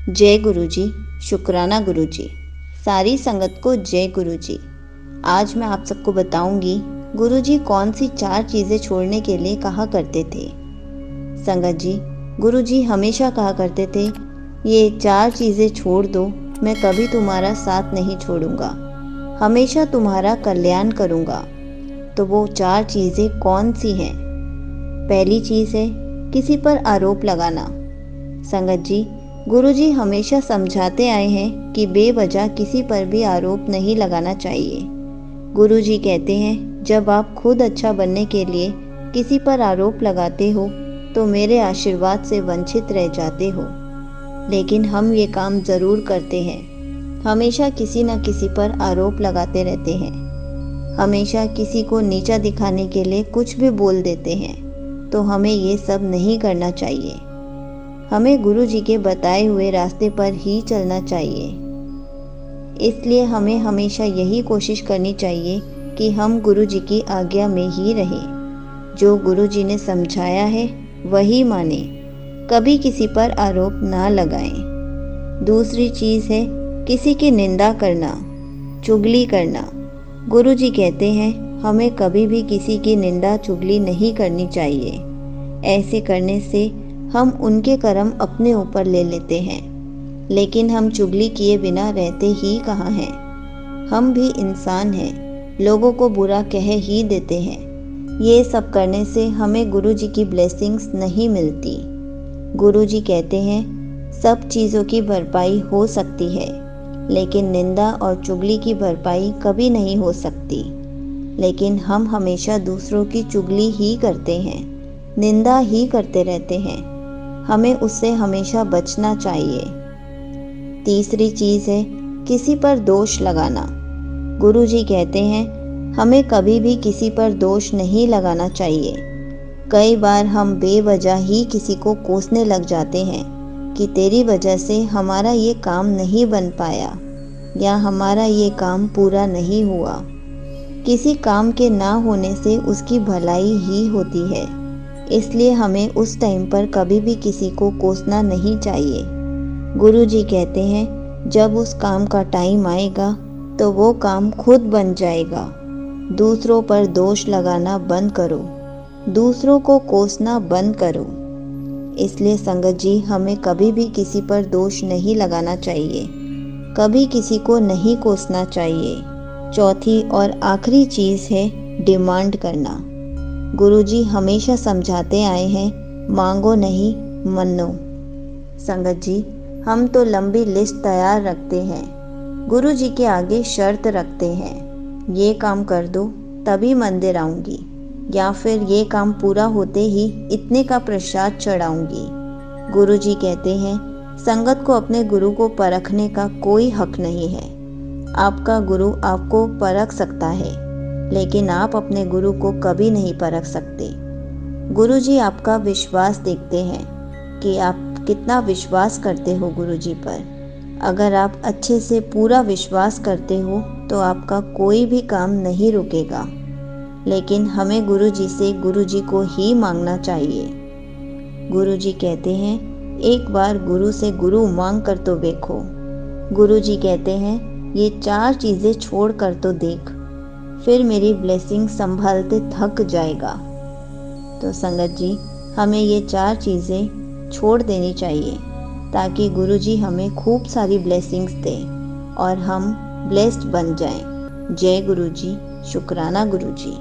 जय गुरु जी। शुक्राना गुरु जी। सारी संगत को जय गुरु जी। आज मैं आप सबको बताऊंगी गुरु जी कौन सी 4 चीज़ें छोड़ने के लिए कहा करते थे। संगत जी, गुरु जी हमेशा कहा करते थे, ये 4 चीज़ें छोड़ दो, मैं कभी तुम्हारा साथ नहीं छोड़ूंगा, हमेशा तुम्हारा कल्याण करूंगा। तो वो 4 चीज़ें कौन सी हैं? पहली चीज़ है किसी पर आरोप लगाना। संगत जी, गुरुजी हमेशा समझाते आए हैं कि बेवजह किसी पर भी आरोप नहीं लगाना चाहिए। गुरुजी कहते हैं, जब आप खुद अच्छा बनने के लिए किसी पर आरोप लगाते हो तो मेरे आशीर्वाद से वंचित रह जाते हो। लेकिन हम ये काम ज़रूर करते हैं, हमेशा किसी न किसी पर आरोप लगाते रहते हैं, हमेशा किसी को नीचा दिखाने के लिए कुछ भी बोल देते हैं। तो हमें ये सब नहीं करना चाहिए। हमें गुरु जी के बताए हुए रास्ते पर ही चलना चाहिए। इसलिए हमें हमेशा यही कोशिश करनी चाहिए कि हम गुरु जी की आज्ञा में ही रहें। जो गुरु जी ने समझाया है वही माने, कभी किसी पर आरोप ना लगाएं। दूसरी चीज़ है किसी की निंदा करना, चुगली करना। गुरु जी कहते हैं हमें कभी भी किसी की निंदा चुगली नहीं करनी चाहिए। ऐसे करने से हम उनके कर्म अपने ऊपर ले लेते हैं। लेकिन हम चुगली किए बिना रहते ही कहाँ हैं? हम भी इंसान हैं, लोगों को बुरा कह ही देते हैं। ये सब करने से हमें गुरु जी की ब्लेसिंग्स नहीं मिलती। गुरु जी कहते हैं सब चीज़ों की भरपाई हो सकती है, लेकिन निंदा और चुगली की भरपाई कभी नहीं हो सकती। लेकिन हम हमेशा दूसरों की चुगली ही करते हैं, निंदा ही करते रहते हैं। हमें उससे हमेशा बचना चाहिए। तीसरी चीज़ है किसी पर दोष लगाना। गुरु जी कहते हैं हमें कभी भी किसी पर दोष नहीं लगाना चाहिए। कई बार हम बेवजह ही किसी को कोसने लग जाते हैं कि तेरी वजह से हमारा ये काम नहीं बन पाया या हमारा ये काम पूरा नहीं हुआ। किसी काम के ना होने से उसकी भलाई ही होती है। इसलिए हमें उस टाइम पर कभी भी किसी को कोसना नहीं चाहिए। गुरु जी कहते हैं जब उस काम का टाइम आएगा तो वो काम खुद बन जाएगा। दूसरों पर दोष लगाना बंद करो, दूसरों को कोसना बंद करो। इसलिए संगत जी हमें कभी भी किसी पर दोष नहीं लगाना चाहिए, कभी किसी को नहीं कोसना चाहिए। चौथी और आखिरी चीज़ है डिमांड करना। गुरुजी हमेशा समझाते आए हैं मांगो नहीं मनो। संगत जी, हम तो लंबी लिस्ट तैयार रखते हैं, गुरुजी के आगे शर्त रखते हैं, ये काम कर दो तभी मंदिर आऊँगी, या फिर ये काम पूरा होते ही इतने का प्रसाद चढ़ाऊँगी। गुरुजी कहते हैं संगत को अपने गुरु को परखने का कोई हक नहीं है। आपका गुरु आपको परख सकता है, लेकिन आप अपने गुरु को कभी नहीं परख सकते। गुरु जी आपका विश्वास देखते हैं कि आप कितना विश्वास करते हो गुरु जी पर। अगर आप अच्छे से पूरा विश्वास करते हो तो आपका कोई भी काम नहीं रुकेगा। लेकिन हमें गुरु जी से गुरु जी को ही मांगना चाहिए। गुरु जी कहते हैं एक बार गुरु से गुरु मांग कर तो देखो। गुरु जी कहते हैं ये 4 चीज़ें छोड़ कर तो देख, फिर मेरी ब्लेसिंग संभालते थक जाएगा। तो संगत जी हमें ये 4 चीज़ें छोड़ देनी चाहिए ताकि गुरु जी हमें खूब सारी ब्लेसिंग्स दें और हम ब्लेस्ड बन जाएं। जय गुरु जी। शुक्राना गुरु जी।